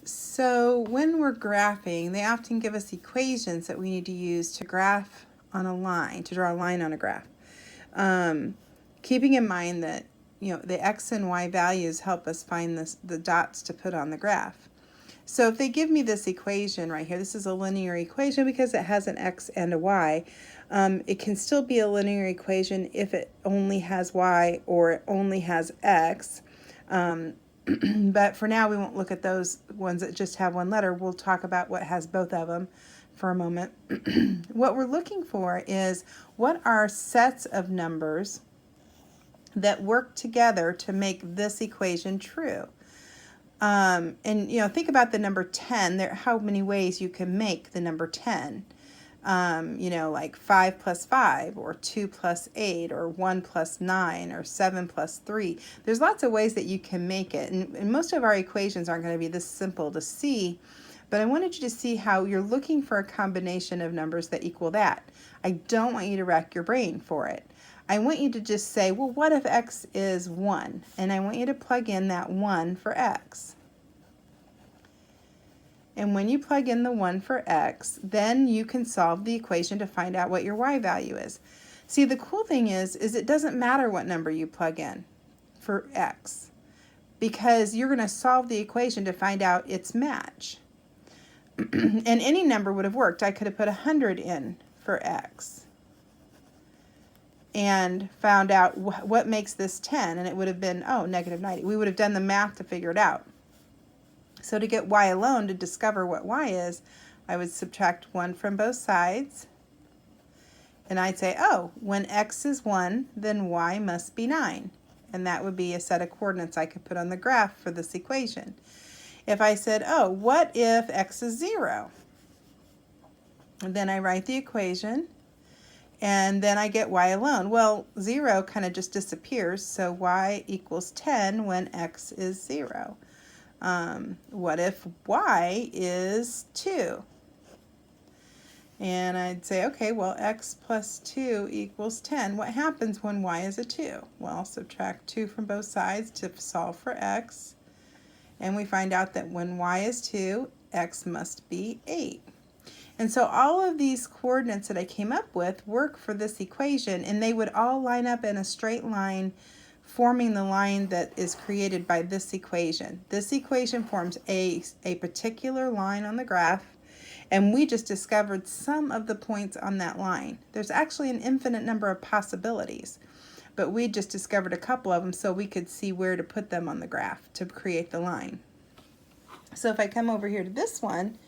So when we're graphing, they often give us equations that we need to use to graph on a line, to draw a line on a graph. Keeping in mind that the x and y values help us find the dots to put on the graph. So if they give me this equation right here, this is a linear equation because it has an x and a y. It can still be a linear equation if it only has y or it only has x. But for now, we won't look at those ones that just have one letter. We'll talk about what has both of them for a moment. What we're looking for is what are sets of numbers that work together to make this equation true. And think about the number 10. There, how many ways you can make the number 10. Like 5 plus 5, or 2 plus 8, or 1 plus 9, or 7 plus 3. There's lots of ways that you can make it, and most of our equations aren't going to be this simple to see, but I wanted you to see how you're looking for a combination of numbers that equal that. I don't want you to rack your brain for it. I want you to just say, well, what if x is 1? And I want you to plug in that 1 for x. And when you plug in the 1 for x, then you can solve the equation to find out what your y value is. See, the cool thing is it doesn't matter what number you plug in for x, because you're going to solve the equation to find out its match. And any number would have worked. I could have put 100 in for x and found out what makes this 10, and it would have been, negative 90. We would have done the math to figure it out. So to get y alone, to discover what y is, I would subtract 1 from both sides. And I'd say, when x is 1, then y must be 9. And that would be a set of coordinates I could put on the graph for this equation. If I said, what if x is 0? And then I write the equation, and then I get y alone. Well, 0 kind of just disappears, so y equals 10 when x is 0. What if y is 2? And I'd say, okay, well, x plus 2 equals 10. What happens when y is a 2? Well, subtract 2 from both sides to solve for x. And we find out that when y is 2, x must be 8. And so all of these coordinates that I came up with work for this equation, and they would all line up in a straight line, forming the line that is created by this equation. This equation forms a particular line on the graph, and we just discovered some of the points on that line. There's actually an infinite number of possibilities, but we just discovered a couple of them so we could see where to put them on the graph to create the line. So if I come over here to this one,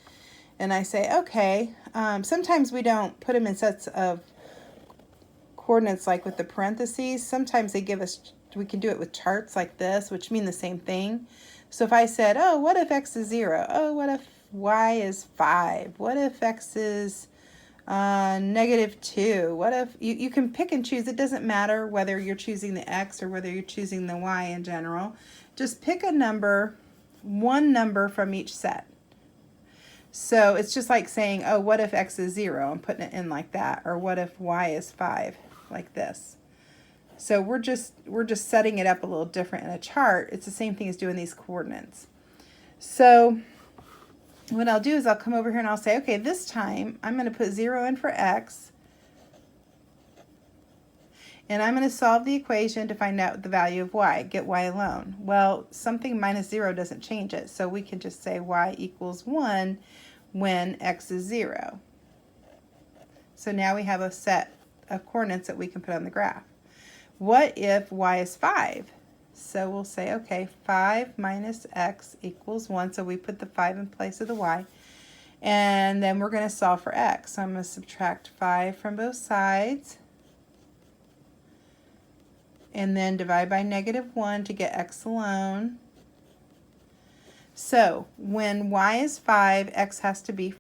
and I say, okay, sometimes we don't put them in sets of coordinates like with the parentheses. Sometimes they give us, we can do it with charts like this, which mean the same thing. So if I said, what if x is 0? What if y is 5? What if x is negative 2? What if, you can pick and choose. It doesn't matter whether you're choosing the x or whether you're choosing the y in general. Just pick a number, one number from each set. So it's just like saying, what if x is 0? I'm putting it in like that. Or what if y is 5? Like this. So we're just setting it up a little different in a chart. It's the same thing as doing these coordinates. So what I'll do is I'll come over here and I'll say, okay, this time I'm going to put 0 in for x. And I'm going to solve the equation to find out the value of y, get y alone. Well, something minus 0 doesn't change it, so we can just say y equals 1 when x is 0. So now we have a set of coordinates that we can put on the graph. What if y is 5? So we'll say, okay, 5 minus x equals 1, so we put the 5 in place of the y. And then we're going to solve for x. So I'm going to subtract 5 from both sides, and then divide by negative 1 to get x alone. So when y is 5, x has to be